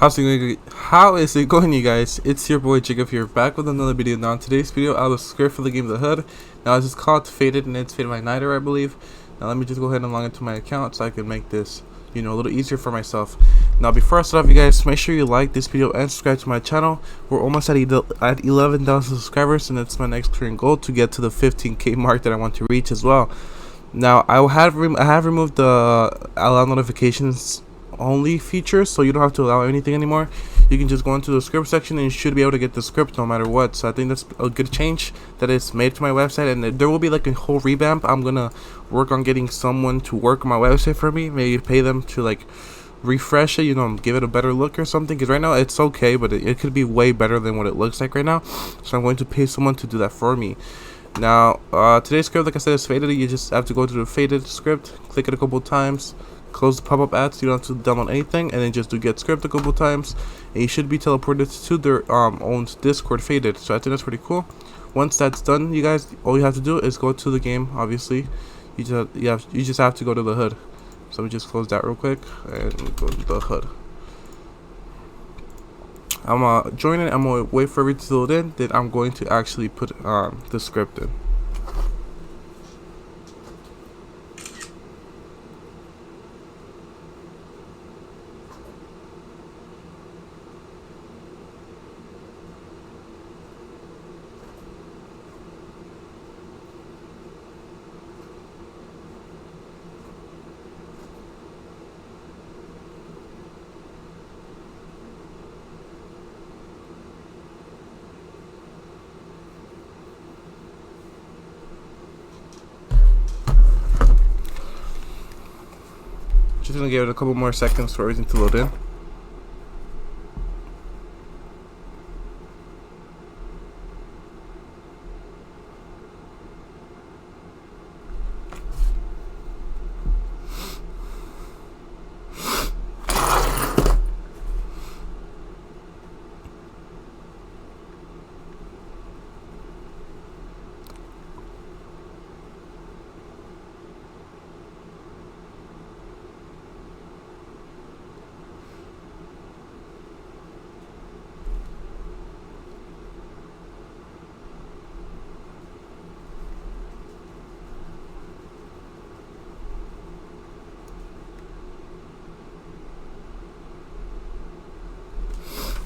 How is it going, you guys? It's your boy Jacob here, back with another video. Now in today's video I was scared for the game The Hood. Now it's just called Faded, and it's Faded by Nighter, I believe. Now let me just go ahead and log into my account so I can make this, a little easier for myself. Now before I start off, you guys, make sure you like this video and subscribe to my channel. We're almost at 11,000 subscribers, and it's my next current goal to get to the 15k mark that I want to reach as well. Now I have removed the allow notifications only feature, so you don't have to allow anything anymore. You can just go into the script section and you should be able to get the script no matter what. So I think that's a good change that is made to my website, and there will be like a whole revamp. I'm gonna work on getting someone to work on my website for me, maybe pay them to like refresh it, give it a better look or something, because right now it's okay, but it could be way better than what it looks like right now. So I'm going to pay someone to do that for me. Now today's script, like I said, is faded. You just have to go to the faded script, click it a couple times, close the pop-up ads, you don't have to download anything, and then just do get script a couple times, and you should be teleported to their own Discord faded. So I think that's pretty cool. Once that's done, you guys, all you have to do is go to the game. Obviously you just have to go to the hood. So let me just close that real quick and go to the hood. I'm gonna join it. I'm gonna wait for it to load in, then I'm going to actually put the script in. Just gonna give it a couple more seconds for everything to load in.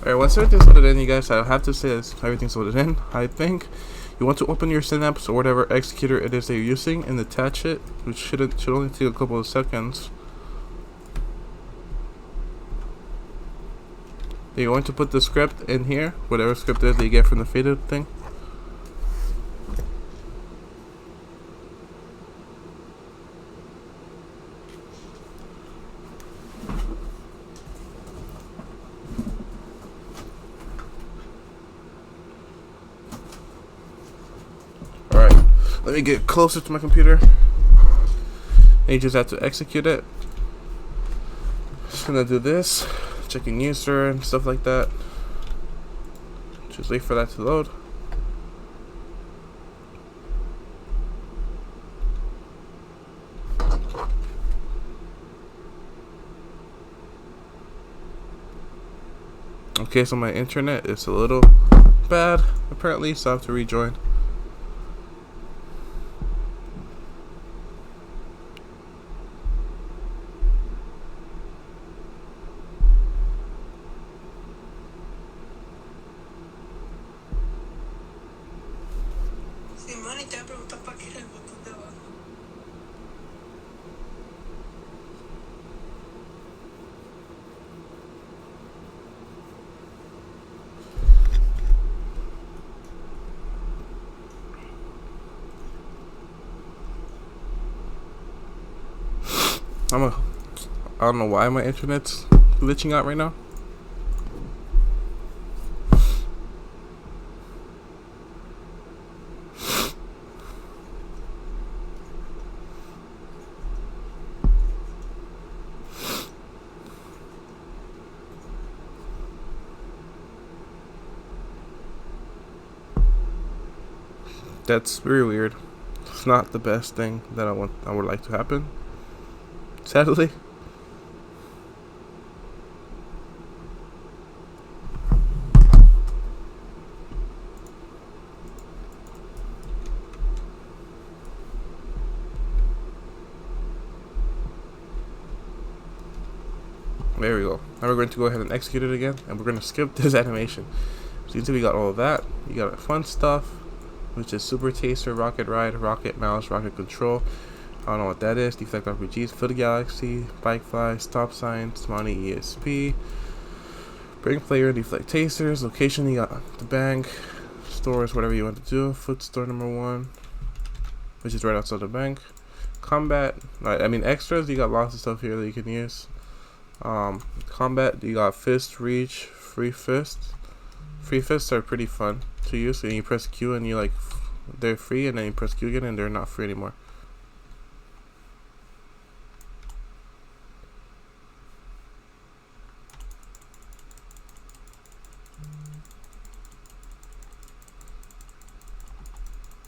Alright, once everything's loaded in, you guys, I have to say this, everything's loaded in. I think you want to open your Synapse or whatever executor it is that you're using and attach it, which should only take a couple of seconds. Then you're going to put the script in here, whatever script it is that you get from the faded thing. Let me get closer to my computer. And you just have to execute it. Just gonna do this, checking user and stuff like that. Just wait for that to load. Okay, so my internet is a little bad apparently, so I have to rejoin. I don't know why my internet's glitching out right now. That's very weird. It's not the best thing that I would like to happen, sadly. There we go. Now we're going to go ahead and execute it again, and we're going to skip this animation. So you can see we got all of that. You got fun stuff, which is Super Taster, Rocket Ride, Rocket Mouse, Rocket Control. I don't know what that is. Deflect RPGs, Fill the Galaxy, Bike Fly, Stop Signs, Money ESP, Bring Player, Deflect Tasters, Location, you got the bank, stores, whatever you want to do. Foot store number 1, which is right outside the bank. Combat, extras, you got lots of stuff here that you can use. Combat, you got Fist, Reach, Free Fist. Free Fists are pretty fun to use. And you press Q and you they're free, and then you press Q again and they're not free anymore.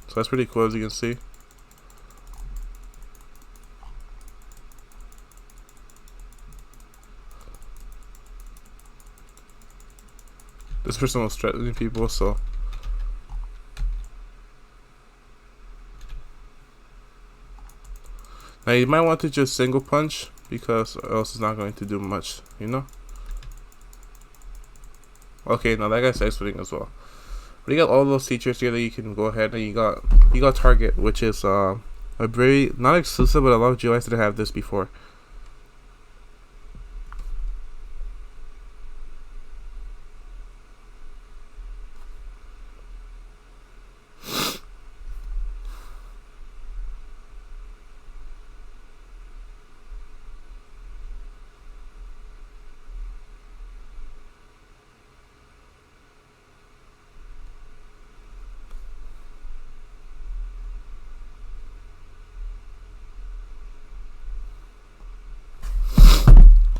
So that's pretty cool, as you can see. This person was threatening people, so now you might want to just single punch, because else it's not going to do much, you know. Okay, now that guy's exiting as well. But you got all those features here that you can go ahead, and you got Target, which is a very not exclusive, but a lot of GUIs didn't have this before.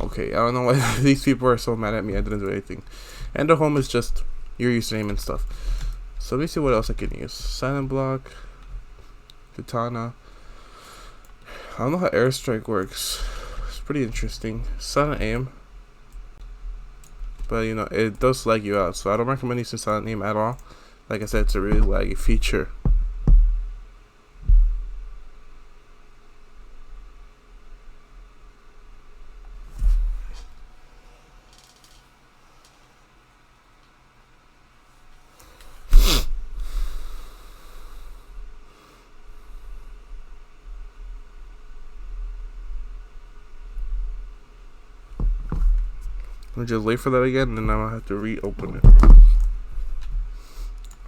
Okay, I don't know why these people are so mad at me. I didn't do anything. And the home is just your username and stuff. So let me see what else I can use. Silent block, katana. I don't know how airstrike works. It's pretty interesting. Silent aim, but you know it does lag you out. So I don't recommend using silent aim at all. Like I said, it's a really laggy feature. Let me just wait for that again, and then I'm gonna have to reopen it.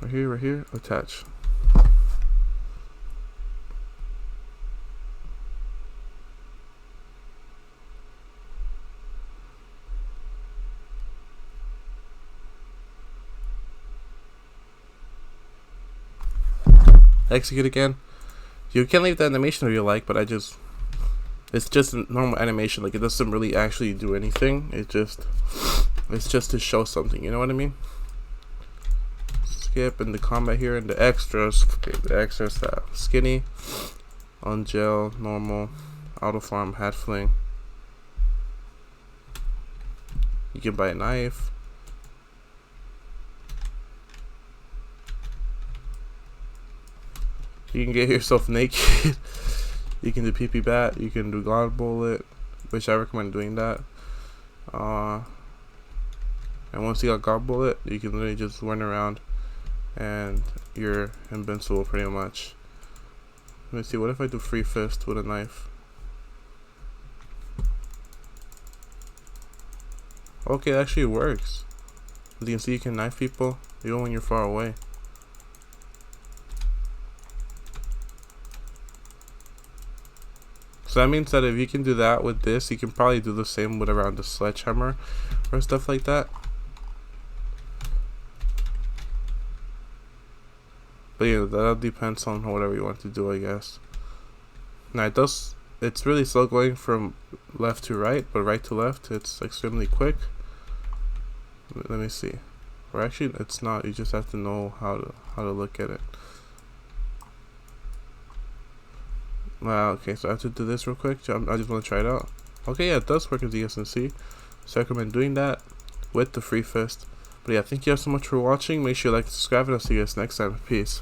Right here, attach. Execute again. You can leave the animation if you like, but it's just a normal animation. Like, it doesn't really actually do anything. It's just to show something, you know what I mean? Skip in the combat here, and the extras. Okay, the extras have skinny, on gel, normal, auto farm, hat fling. You can buy a knife. You can get yourself naked. You can do PP bat. You can do God bullet, which I recommend doing that. And once you got God bullet, you can literally just run around, and you're invincible pretty much. Let me see. What if I do free fist with a knife? Okay, it actually works. As you can see, you can knife people even when you're far away. So that means that if you can do that with this, you can probably do the same with around the sledgehammer or stuff like that. But yeah, that depends on whatever you want to do, I guess. Now it's really slow going from left to right, but right to left, it's extremely quick. Let me see. Or actually, it's not. You just have to know how to look at it. Wow, okay, so I have to do this real quick. I just want to try it out. Okay, yeah, it does work, as you guys can see. So I recommend doing that with the free fist. But yeah, thank you guys so much for watching. Make sure you like and subscribe, and I'll see you guys next time. Peace.